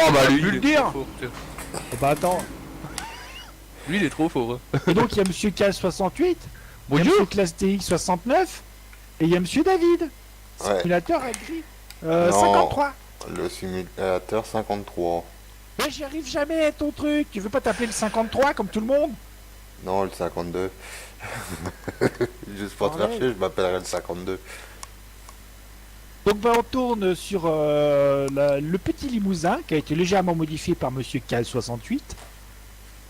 Oh bah lui, pu il le est dire. trop fort, tiens. Bah attends. Lui, il est trop fort. Hein. Et donc il y a Monsieur Cal68, il y a Bonjour. Monsieur Classe DX69, et il y a Monsieur David. Ouais. Simulateur écrit Non. 53. Le simulateur 53. Mais j'y arrive jamais ton truc. Tu veux pas t'appeler le 53 comme tout le monde? Non, le 52. Juste pour te faire Arrête. chier, je m'appellerai le 52. Donc bah, on tourne sur le petit limousin qui a été légèrement modifié par Monsieur Cal68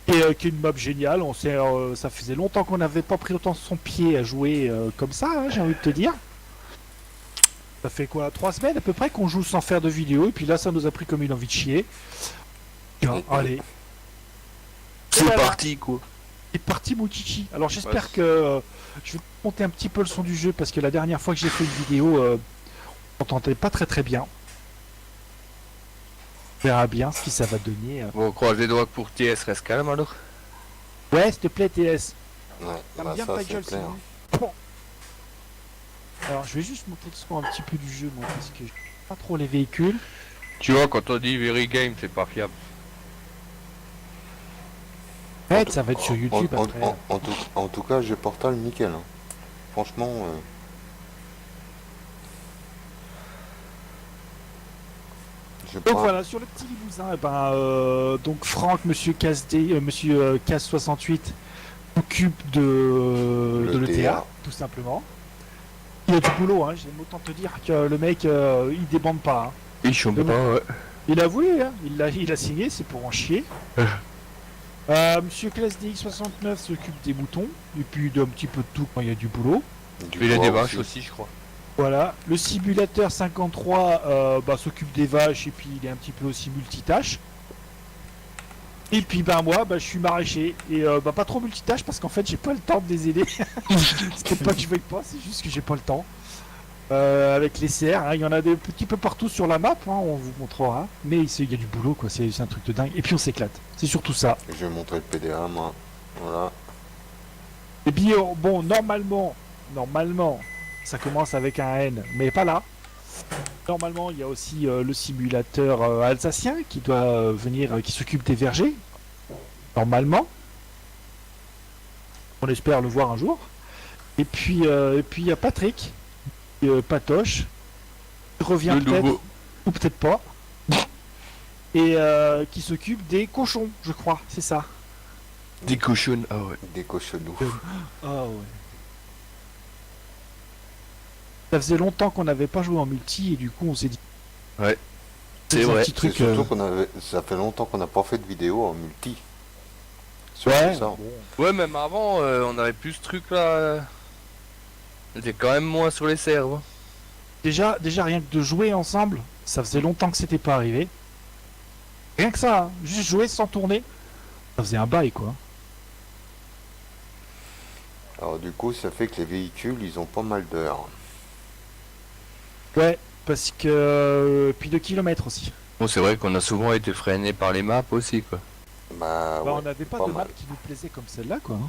et qui est une map géniale. Ça faisait longtemps qu'on n'avait pas pris autant son pied à jouer comme ça, hein, j'ai envie de te dire. Ça fait quoi, 3 semaines à peu près qu'on joue sans faire de vidéo et puis là ça nous a pris comme une envie de chier. Tiens, allez, C'est voilà. parti, quoi. c'est parti mon kiki. Alors j'espère Ouais. que je vais monter un petit peu le son du jeu parce que la dernière fois que j'ai fait une vidéo, on n'entendait pas très bien. On verra bien ce que ça va donner. Bon, on croise les doigts que pour TS reste calme alors. Ouais, s'il te plaît TS. Ouais, T'aimes bah bien ça ta c'est gueule, clair. sinon. Bon. Alors je vais juste monter le son un petit peu du jeu moi parce que je sais pas trop les véhicules. Tu vois, quand on dit Very Game, c'est pas fiable. Ouais, ça va être sur YouTube après. En tout cas, j'ai Portal nickel. Hein. Franchement, j'ai Donc pas- voilà, sur le petit limousin, eh ben, donc Franck, Monsieur Monsieur Cas68 s'occupe de Le l'ETA, TA. tout simplement. Il a du boulot, hein, j'aime autant te dire que le mec, il débande pas. Hein. Il chôme Mais bon. pas, ouais. Il a voulu, hein, il a signé, c'est pour en chier. Monsieur Classe DX69 s'occupe des moutons, et puis d'un petit peu de tout quand il y a du boulot. du Il a des bois vaches aussi, je crois. Voilà, le simulateur 53 bah, s'occupe des vaches et puis il est un petit peu aussi multitâche. Et puis ben moi bah, je suis maraîcher et bah, pas trop multitâche parce qu'en fait j'ai pas le temps de les aider. C'est pas que je veuille pas, c'est juste que j'ai pas le temps. Avec les serres, hein, il y en a des petits peu partout sur la map, hein, on vous montrera. Mais il y a du boulot quoi, c'est un truc de dingue. Et puis on s'éclate, c'est surtout ça. Je vais montrer le PDA, moi. Voilà. Et puis bon normalement, ça commence avec un N, mais pas là. Normalement, il y a aussi le simulateur alsacien qui doit venir, qui s'occupe des vergers. Normalement. On espère le voir un jour. Et puis il y a Patrick, Patoche, qui revient Le peut-être, nouveau. ou peut-être pas. Et qui s'occupe des cochons, je crois, c'est ça. Des cochons, ah ouais. Des cochonous. Ah ouais. Ça faisait longtemps qu'on n'avait pas joué en multi et du coup on s'est dit. Ouais. C'est C'est un vrai. petit C'est truc. surtout ça fait longtemps qu'on n'a pas fait de vidéo en multi. Surtout Ouais. ça. Bon. Ouais, même avant, on avait plus ce truc là. On était quand même moins sur les serves. Hein. Déjà rien que de jouer ensemble, ça faisait longtemps que c'était pas arrivé. Rien que ça, hein, juste jouer sans tourner, ça faisait un bail quoi. Alors du coup, ça fait que les véhicules, ils ont pas mal d'heures. Ouais, parce que puis de kilomètres aussi. Bon, c'est vrai qu'on a souvent été freiné par les maps aussi, quoi. Bah, Bah, ouais, on n'avait pas pas de map mal. qui nous plaisait comme celle-là quoi. Hein.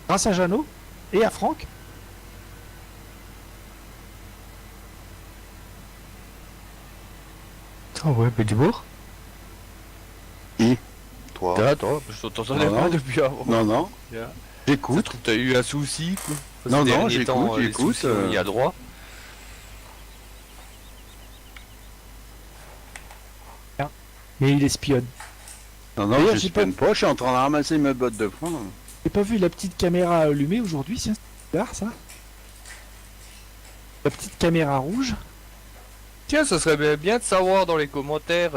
Grâce à Jeannot et à Franck. Ah ouais, Pédibourg. Toi, Attends, je t'entendais Non, pas non. depuis avant. Non, non. Ça se J'écoute. trouve, t'as eu un souci, quoi. Non, Ces non, derniers j'écoute, temps, les j'écoute, soucis, Il y a droit. Mais il espionne. Non, non, D'ailleurs, je j'ai spinne pas, je suis en train de ramasser mes bottes de foin. J'ai pas vu la petite caméra allumée aujourd'hui, c'est bizarre ça. La petite caméra rouge. Tiens, ça serait bien de savoir dans les commentaires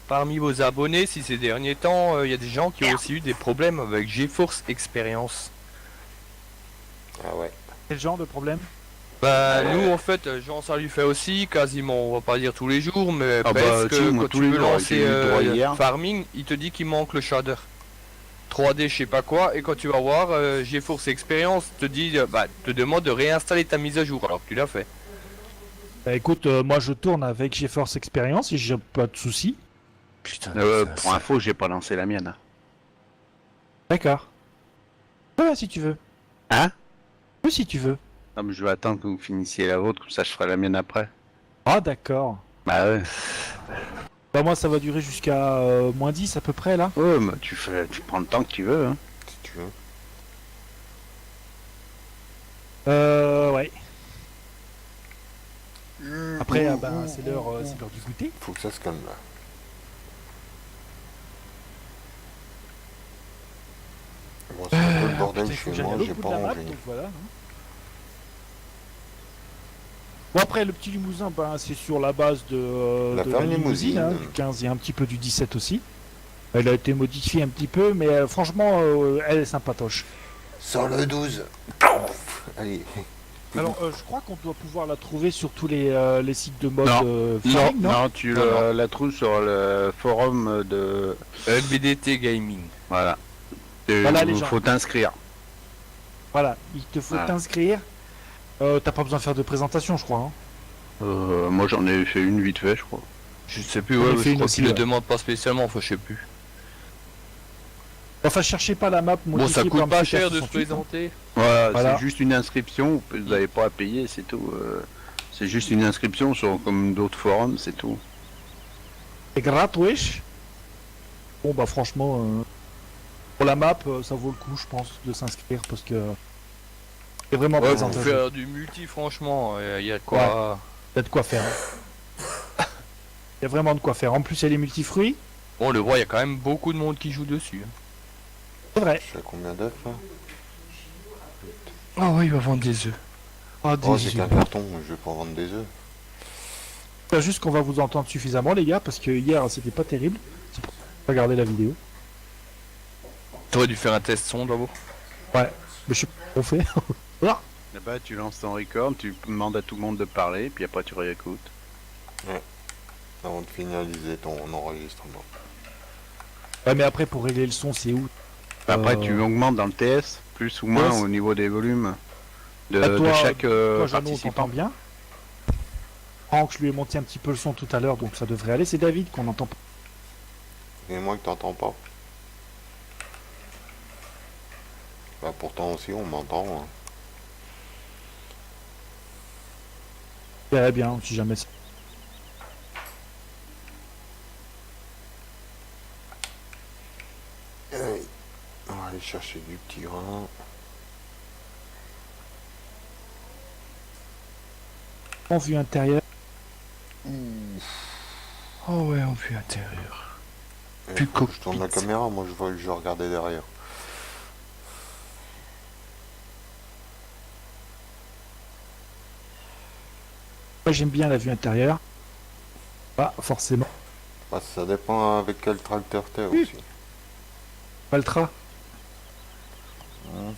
parmi vos abonnés si ces derniers temps il y a des gens qui ont aussi eu des problèmes avec GeForce Experience. ah ouais. Quel genre de problème? Bah nous en fait, Jean ça lui fait aussi quasiment, on va pas dire tous les jours, mais Ah bah, presque si, moi, quand tous tu les veux jours, lancer j'ai eu le droit hier. Farming, il te dit qu'il manque le shader. 3D je sais pas quoi, et quand tu vas voir GeForce Experience te dit, te demande de réinstaller ta mise à jour alors que tu l'as fait. Bah écoute, moi je tourne avec GeForce Experience et j'ai pas de soucis. Putain. Pour info, j'ai pas lancé la mienne. D'accord. Ouais, si tu veux. Hein? Oui, si tu veux. Non, mais je vais attendre que vous finissiez la vôtre, comme ça je ferai la mienne après. Ah d'accord. Bah ouais. Bah moi ça va durer jusqu'à -10 à peu près là. Ouais, mais tu prends le temps que tu veux, hein. Si tu veux. Ouais. Après c'est l'heure du goûter. Faut que ça se calme là. Bon, c'est un peu le bordel Putain, il faut que chez j'aille moi, à j'ai l'autre bout pas de la map, rangé. donc voilà. Hein. Bon après le petit Limousin, c'est sur la base La de ferme la limousine, hein, Limousine. du 15 et un petit peu du 17 aussi. Elle a été modifiée un petit peu, mais franchement, elle est sympatoche. Sur le 12. Allez. Alors, je crois qu'on doit pouvoir la trouver sur tous les sites de mode Non, feeling, non, non, tu Non, la trouves sur le forum de... LBDT Gaming. Voilà. Voilà, les Il gens. faut t'inscrire. Voilà, il te faut Voilà. t'inscrire. T'as pas besoin de faire de présentation, je crois. Hein. Moi j'en ai fait une vite fait, je crois. Je sais plus, J'en ai ouais, fait je une crois aussi, qu'il le ouais. demande pas spécialement, enfin je sais plus. Enfin, cherchez pas la map Bon, modifiée ça coûte par pas Monsieur cher de se 68, hein. présenter. Voilà, Voilà. c'est juste une inscription, vous n'avez pas à payer, c'est tout. C'est juste une inscription sur comme d'autres forums, c'est tout. C'est gratuit. Bon, bah franchement, pour la map, ça vaut le coup, je pense, de s'inscrire parce que c'est vraiment Ouais, présent. pour faire du multi, franchement, il y a de quoi. Il y a de quoi faire. Il y a vraiment de quoi faire. En plus, il y a les multifruits. Bon, le roi, il y a quand même beaucoup de monde qui joue dessus. C'est vrai. Je suis à combien d'œufs là? Ah ouais, il va vendre des œufs. Ah, Oh, j'ai qu'un carton, je vais pas vendre des œufs. C'est juste qu'on va vous entendre suffisamment, les gars, parce que hier, c'était pas terrible. C'est pour ça que j'ai regardé la vidéo. T'aurais dû faire un test son d'abord. Ouais, mais je sais pas ce qu'on fait. Là-bas, tu lances ton record, tu demandes à tout le monde de parler, puis après tu réécoutes. Avant de finaliser ton enregistrement. Ouais, mais après, pour régler le son, c'est où Après, tu augmentes dans le TS, plus ou moins Ouais, au niveau des volumes de, Bah, toi, de chaque Toi, Jeannot, on participant. t'entend bien. Franck, je lui ai monté un petit peu le son tout à l'heure, donc ça devrait aller. C'est David qu'on entend pas. Et moi que t'entends pas. Bah pourtant aussi on m'entend. Hein. Très bien, si jamais ça. Allez, on va aller chercher du petit grain. En vue intérieure. Oh ouais, en vue intérieure. Et Plus faut que je tourne la cockpit. caméra, moi je vais regarder derrière. Moi, j'aime bien la vue intérieure. Pas forcément. Bah, ça dépend avec quel tracteur t'es Oui. aussi. Paltra. J'aime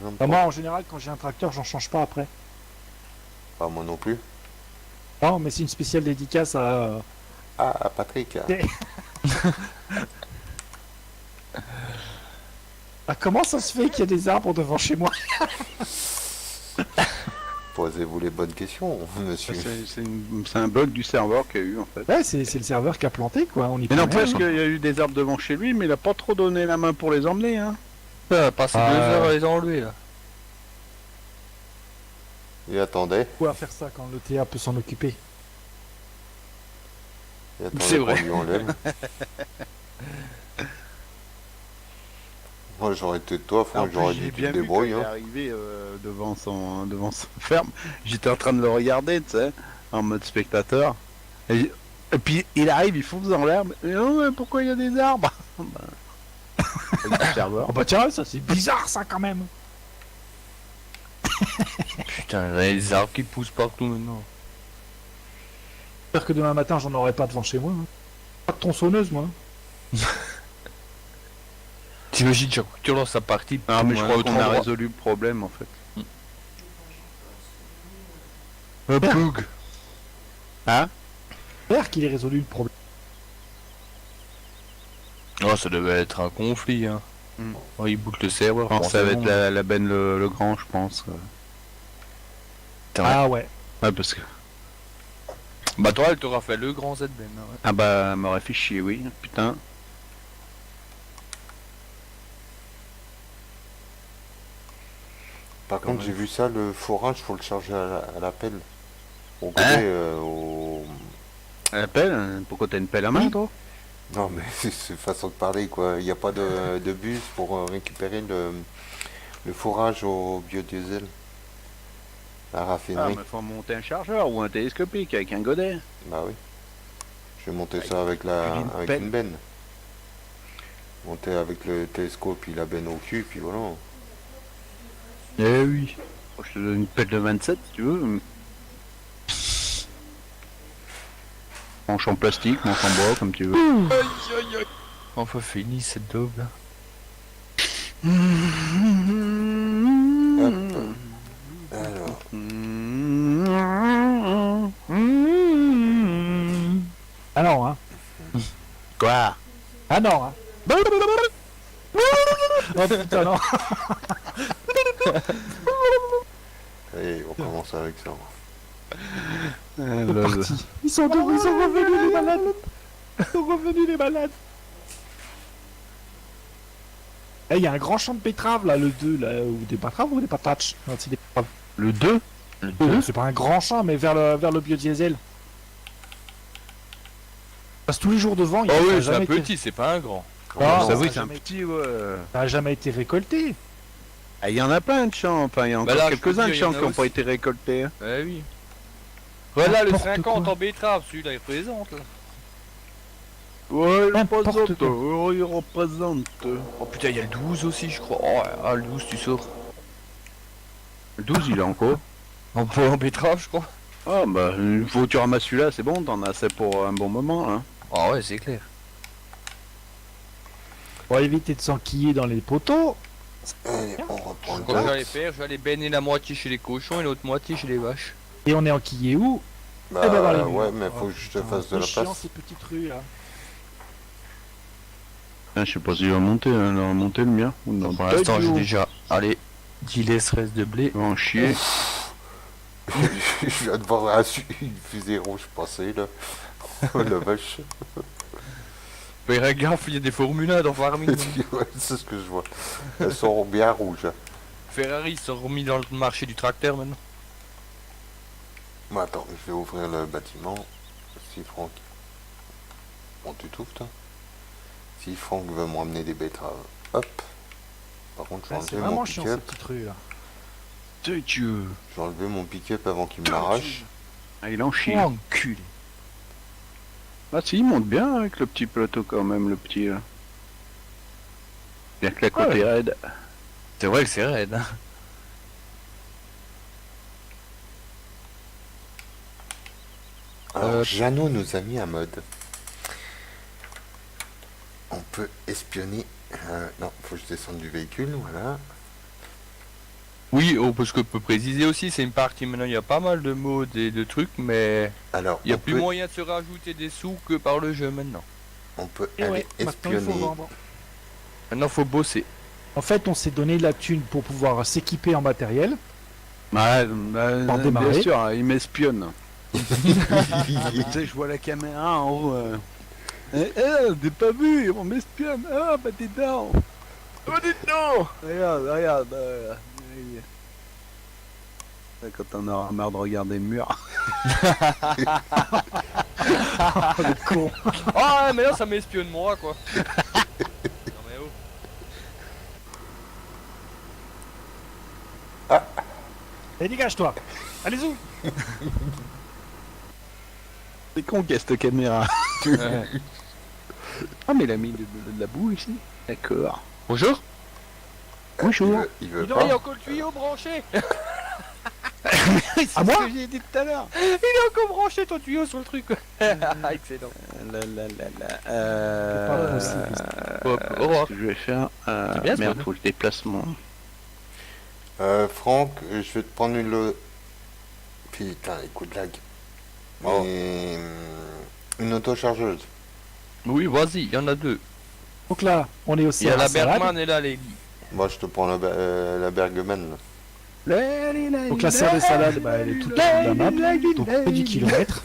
Bah, pas. moi, en général, quand j'ai un tracteur, j'en change pas après. Pas moi non plus. Non, mais c'est une spéciale dédicace à. Ah, Patrick. Ah, comment ça se fait qu'il y a des arbres devant chez moi? Posez-vous les bonnes questions, monsieur. C'est un bug du serveur qu'il y a eu en fait. Ouais, c'est le serveur qui a planté, quoi. On y Mais peut n'empêche rien, qu'il y a eu des arbres devant chez lui, mais il a pas trop donné la main pour les emmener, hein. Ça va passer 2 heures à les enlever là. Et attendez. On va faire ça quand le TA peut s'en occuper. Et attendez C'est qu'on vrai. lui enlève. Moi j'aurais été de toi, Franck, j'aurais dit tu te débrouilles. Il est Hein. arrivé devant son ferme. J'étais en train de le regarder, tu sais, en mode spectateur. Et puis il arrive, il fonce dans l'herbe. Et oh, mais pourquoi il y a des arbres? Avec le serveur. Oh bah tiens, ça c'est bizarre ça quand même. Putain, il y a des arbres qui poussent partout maintenant. J'espère que demain matin j'en aurai pas devant chez moi. Hein. Pas de tronçonneuse moi. T'imagines, chaque fois que tu lances sa partie. Non, mais je pour un crois autre qu'on a endroit. résolu le problème en fait. Un bug. Hein? J'espère qu'il ait résolu le problème. Oh, ça devait être un conflit, hein. Hmm. Oh, il boucle le serveur. Non, ça va être forcément. la benne le grand, je pense. Putain, ouais. Ah ouais. Ouais, parce que. Bah, toi, elle t'aura fait le grand Z-Ben. Hein, ouais. Ah bah, elle m'aurait fait chier, oui, putain. Par contre, j'ai vu ça, le forage, faut le charger à la pelle. Au Hein gré, La pelle? Pourquoi t'as une pelle à main, toi? Non, mais c'est façon de parler, quoi. Il n'y a pas de bus pour récupérer le fourrage au biodiesel. La Ah, raffinerie. mais faut monter un chargeur ou un télescopique avec un godet. Bah oui. Je vais monter ça avec une avec pelle. une benne. Monter avec le télescope puis la benne au cul, puis voilà. Eh oui. Je te donne une pelle de 27 si tu veux. Manche en plastique, manche en bois, comme tu veux. Enfin fini cette daube là. Hop. Alors, Ah non, hein. Quoi? Ah non, hein. Oh putain, non. allez, on commence avec ça. C'est parti. Ils sont revenus les malades. Ils sont revenus les malades. Eh, il y a un grand champ de betteraves là, le 2, là, ou des betteraves ou des patates. Non, c'est des betteraves. Le 2? C'est pas un grand champ, mais vers le biodiesel. Passe tous les jours devant, il Oh ça a oui, c'est jamais un été- petit, c'est pas un grand. Ah, ça ça oui, a c'est un jamais- petit, ouais. ça a jamais été récolté. Ah, il y en a plein de champs, enfin, il y a encore Bah là, je quelques-uns peux de dire, champs il y en qui a n'ont pas aussi. été récoltés. Hein. Ouais, oui. Voilà le N'importe 50 quoi. en betterave, celui-là il représente là. Ouais, il N'importe représente, quoi. il représente. Oh putain, il y a le 12 aussi, je crois. Oh, ah, le 12, tu sors. Le 12, il est encore. En betterave, je crois. Ah, bah, il faut que tu ramasses celui-là, c'est bon, t'en as assez pour un bon moment, hein. Ah ouais, c'est clair. Pour éviter de s'enquiller dans les poteaux. Allez, on reprend le Quand je vais temps. aller faire, je vais aller baigner la moitié chez les cochons et l'autre moitié chez les vaches. Et on est enquillé où? Bah, Eh ben, dans les murs. ouais, mais faut que je te Putain, fasse de la c'est chiant, place. ces petites rues là. Ah, je sais pas s'il va monter, hein, il va monter le mien. Ou non, Pour l'instant, j'ai déjà. Allez, 10 laisses reste de blé. Il va en chier. Je viens de voir une fusée rouge passer là. Oh la vache. Fais gaffe, il y a des formulas dans Farming. Ouais, c'est ce que je vois. Elles sont bien rouges. Ferrari ils sont remis dans le marché du tracteur maintenant. Bon, attends, je vais ouvrir le bâtiment. Si Franck. Bon, tu t'ouvres toi. Si Franck veut me ramener des betteraves. Hop. Par contre, je vais Ouais, c'est enlever mon vraiment chiant ces pick-up. petites rues là. Dieu. Je vais enlever mon pick-up avant qu'il me l'arrache. Ah, il en chie. Oh, Enculé. Ah, si, il monte bien avec le petit plateau quand même, le petit. Bien que la côte Ouais. est raide. C'est vrai que c'est raide. Hein. Alors, Jeannot nous a mis un mode. On peut espionner. Non, faut que je descende du véhicule, voilà. Oui, oh, parce que peut préciser aussi, c'est une partie maintenant, il y a pas mal de modes et de trucs, mais Alors, il y a on plus peut, moyen de se rajouter des sous que par le jeu maintenant. on peut Et aller ouais, maintenant il faut espionner. vendre. Maintenant, faut bosser. En fait, on s'est donné de la thune pour pouvoir s'équiper en matériel. Ouais, Pour bien démarrer. sûr, hein, il m'espionne. Tu sais, je vois la caméra en haut. T'es pas vu, on m'espionne. Ah, bah t'es dedans. Oh, dites donc. Regarde, regarde. Quand on aura marre de regarder le mur. Le con. Ah, ouais, mais là, ça m'espionne moi, quoi. Non, mais oh. Allez, dégage-toi. Allez-y. C'est con qu'il y a cette caméra. Ouais. Ah, mais il a mis de la boue ici. D'accord. Bonjour. Bonjour. Il veut Il y a pas. encore le tuyau branché. À moi ce que j'ai dit tout à l'heure. Il est encore branché ton tuyau sur le truc. Excellent. C'est pas possible. Hop, au Ce revoir. que je vais faire. C'est bien, ce Merde, mode. faut que je déplace mon. Franck, je vais te prendre une. Putain, les coups de lag. Oh. Une autochargeuse. Oui, vas-y, il y en a deux. Donc là, on est aussi Il y a à la salade. Bergman et là, les Moi, je te prends la Bergman. Là. Donc la serre de salade, bah, elle est toute au bout de la map. Donc près du kilomètre.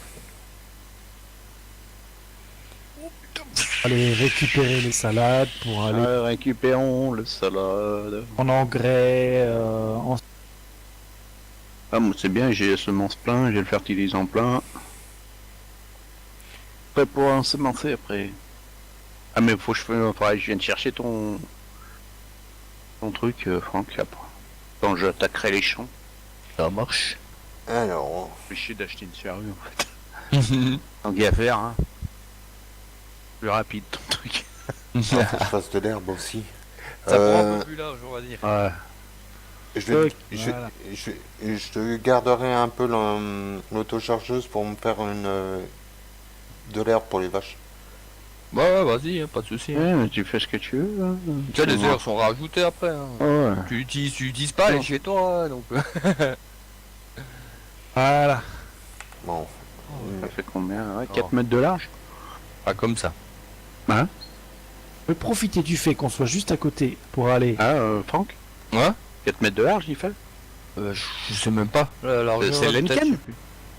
Allez récupérer les salades pour aller Récupérons le salade. en engrais, en... Ah, moi c'est bien, j'ai les semences plein, j'ai le fertilisant plein. prêt pour ensemencer après. Ah mais faut que je vienne chercher ton truc, Franck, après. Quand j'attaquerai les champs. Ça marche. Alors, J'ai chier d'acheter une charrue en fait. Tant qu'à faire, hein. Plus rapide ton truc. faut que je fasse de l'herbe aussi. Ça prend un peu plus large, on va dire. Ouais. Voilà. Je te garderai un peu l'autochargeuse pour me faire de l'herbe pour les vaches. Bah, vas-y, hein, pas de soucis. Ouais, mais tu fais ce que tu veux. Hein. Tu sais, les heures sont rajoutées après. Hein. Ouais. Tu utilises pas, elle est chez toi, hein, donc. Voilà. Bon, Ça fait combien? Ouais, 4 Oh. mètres de large. Pas comme ça. Hein? Je peux profiter du fait qu'on soit juste à côté pour aller. Ah, Franck? Ouais 4 mètres de large, il fait? Je sais même pas. La largeur, C'est peut-être, l'Enken? je sais plus.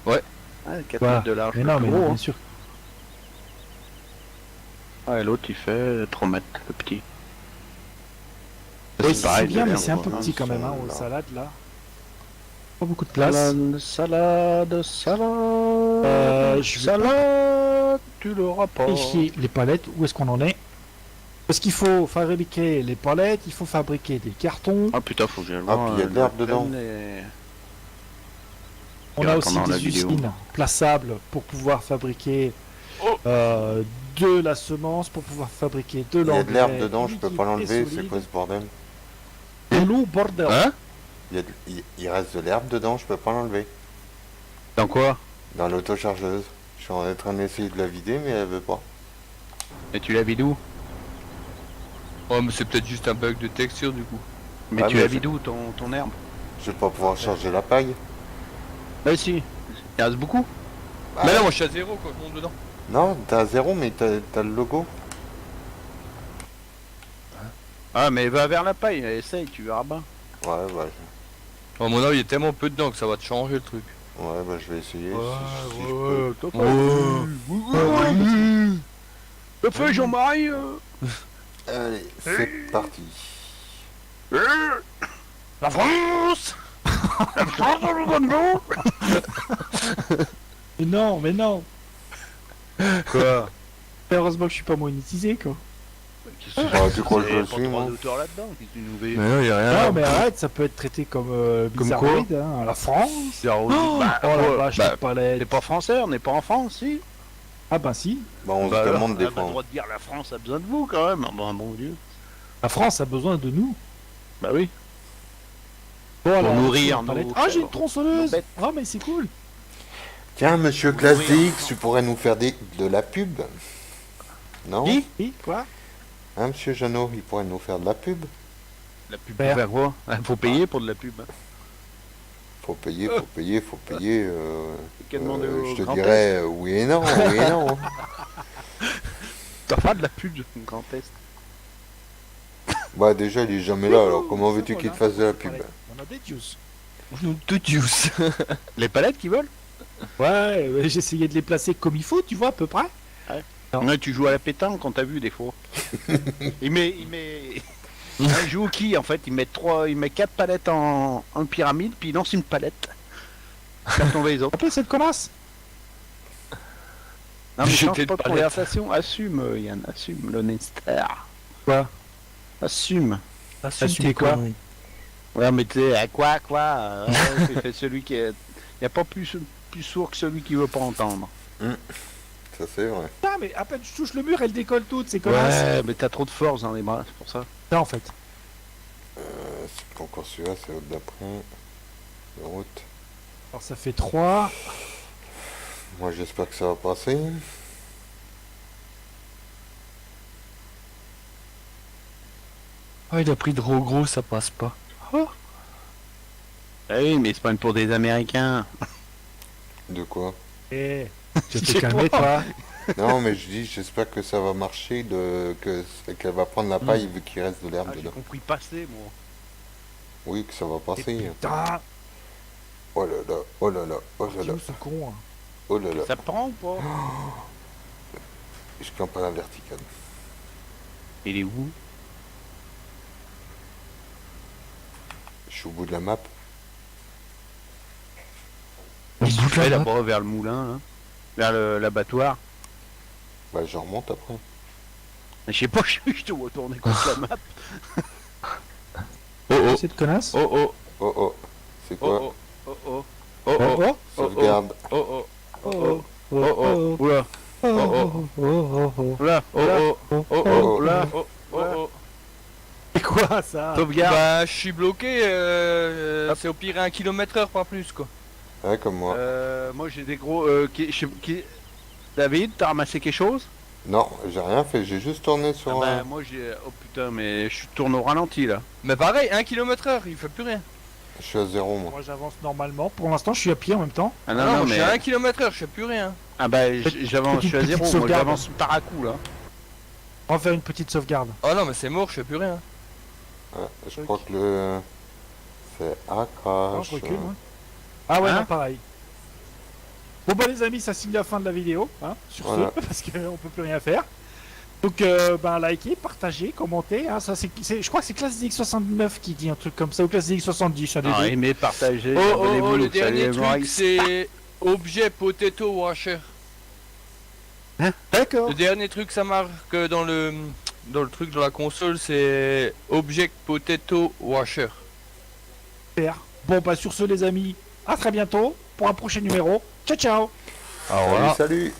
Ouais. Ah, 4 Voilà. mètres de large. Mais non, mais gros, bien hein. sûr. Ah, et l'autre, il fait 3 mètres, le petit. Oui, pareil, c'est bien, de mais l'herbe, c'est un peu quoi. petit quand même, hein, aux Là. salades là. Pas beaucoup de place. Salade. Je vais Salade, tu l'auras pas. Vérifier les palettes, où est-ce qu'on en est? Parce qu'il faut fabriquer les palettes, il faut fabriquer des cartons. Ah putain, faut que j'aille Ah, voir. puis il y a de l'herbe dedans. On verras a aussi pendant la des vidéo. usines plaçables pour pouvoir fabriquer Oh. de la semence, pour pouvoir fabriquer de il y a de l'engrais. l'herbe dedans, je peux pas liquide et l'enlever, c'est solide. quoi ce bordel? De l'eau, bordel. Hein Il reste de l'herbe dedans, je peux pas l'enlever. Dans quoi? Dans l'autochargeuse. Je suis en train d'essayer de la vider, mais elle veut pas. Et tu la vides où? Oh, mais c'est peut-être juste un bug de texture du coup. Mais Ah, tu mais la c'est- vides où ton herbe? Je vais pas pouvoir charger la paille. Bah si. Il reste beaucoup? Mais là, moi je suis à 0 quand je monte dedans. Non, t'as 0, mais t'as le logo. Ah mais va vers la paille, essaye, tu verras bien. Ouais, bah, À mon avis, il y a tellement peu dedans que ça va te changer le truc. ouais, bah je vais essayer. si je peux. Le feu Jean-Marie Allez, c'est parti. La France. La France dans le Congo. Mais non, mais non. Quoi? Heureusement que je suis pas monétisé quoi. Ah, tu crois que je le suis, moi? d'auteur là-dedans, qu'est-ce que tu nous fais? Mais non, il y a rien. Non mais arrête, ça peut être traité comme Comme bizarroïde, hein, à la France. Oh, Oh, bah, la ouais, vache, bah, les palettes. on n'est pas français, on n'est pas en France, si. Ah bah si, Bah, on Bah, se demande on des a pas le fois. droit de dire la France a besoin de vous quand même. Ah, bah, bon Dieu. la France a besoin de nous. Bah oui. Bon, alors, nourrir la palette. nos Ah j'ai chèvres, une tronçonneuse. nos bêtes. Ah mais c'est cool. Tiens, monsieur Classe DX, tu pourrais nous faire de la pub? Non? Qui? Oui, quoi? Hein, monsieur Jeannot, il pourrait nous faire de la pub? La pub Père. pour faire quoi? Faut payer pour de la pub. Hein. Faut payer, faut payer, faut payer. C'est qu'à demander au Je te Grand dirais oui et non, oui et non. T'as pas de la pub, Grand Est. Bah déjà, il est jamais là, alors comment veux-tu C'est qu'il bon, te fasse de la là. pub? On a des juice. De juice. Les palettes qui volent? Ouais, j'ai essayé de les placer comme il faut, tu vois à peu près. Non. Ouais, tu joues à la pétanque, on t'a vu des fois. il joue au qui en fait? Il met 4 palettes en pyramide, puis il lance une palette. Faire tomber les autres. Appelez cette connasse. Non mais Jeter change de pas de palette. conversation, assume Yann, assume l'honnêteté. Quoi? Assume. Assumer quoi? Ouais mais tu sais, quoi c'est celui qui est... Y a pas plus sourd que celui qui veut pas entendre. Ça c'est vrai. Ah mais à peine je touche le mur, elle décolle toute, ces connasses. Ouais mais t'as trop de force dans les bras, c'est pour ça. Ça en fait. C'est pas encore celui-là, c'est l'autre d'après. De route. Alors ça fait 3. Moi j'espère que ça va passer. Ah, il a pris trop gros, ça passe pas. Ah oui mais c'est pas pour des Américains. De quoi? Eh, tu Je te sais calmer pas. toi. Non mais je dis j'espère que ça va marcher, qu'elle va prendre la paille vu qu'il reste de l'herbe Ah, j'ai dedans. compris passer moi. Oui, que ça va Et passer. putain, Oh là là, oh là là, oh là c'est là, où ce con hein. oh là là. Ça prend ou pas? Je campe à la verticale. Il est où? Je suis au bout de la map. Au bout de la map. Là-bas vers le moulin, là. Vers l'abattoir. Bah je remonte après. Mais je sais pas, je te vois tourner contre la map. Oh oh, Cette connasse. oh oh, Oh oh, c'est oh quoi? oh, Oh oh, oh oh, oh, Sauvegarde. oh oh, oh, oh oh, oula, oh, oh, oh, oh. oula, oh oh, oh oh, oh. oula. oh oh. C'est quoi ça? Sauvegarde. Bah, je suis bloqué, c'est au pire 1 km/h, pas plus quoi. Ouais, comme moi. Moi j'ai des gros. David, t'as ramassé quelque chose? Non, j'ai rien fait, j'ai juste tourné Ah sur bah, moi j'ai. Oh putain, mais je tourne au ralenti là. Mais pareil, 1 km/h, il fait plus rien. Je suis à 0 moi. Moi j'avance normalement. Pour l'instant, je suis à pied en même temps. Ah Ah non, non, non, moi, je mais. suis à 1 km/h, je fais plus rien. Ah bah j'avance, je suis à Petite 0, moi sauvegarde. j'avance par à coup là. On va faire une petite sauvegarde. Oh non, mais c'est mort, je fais plus rien. Ouais, je crois que le... C'est Non, Crash. je recule, moi. Ah ouais, Hein non, pareil. Bon bah les amis, ça signe la fin de la vidéo, hein, sur Voilà. ce, parce qu'on peut plus rien faire. Donc ben likez, partagez, commentez, hein, ça je crois que c'est ClassDX69 qui dit un truc comme ça, ou ClassDX70, un des Ah, deux. aimez, partagez, Oh oh abonnez-vous, oh, le salut dernier les truc Maurice. c'est objet potato washer. D'accord. Le dernier truc ça marque dans le truc de la console c'est object potato washer. Super. Bon bah sur ce les amis, à très bientôt pour un prochain numéro. Ciao ciao. Au revoir. Salut, salut.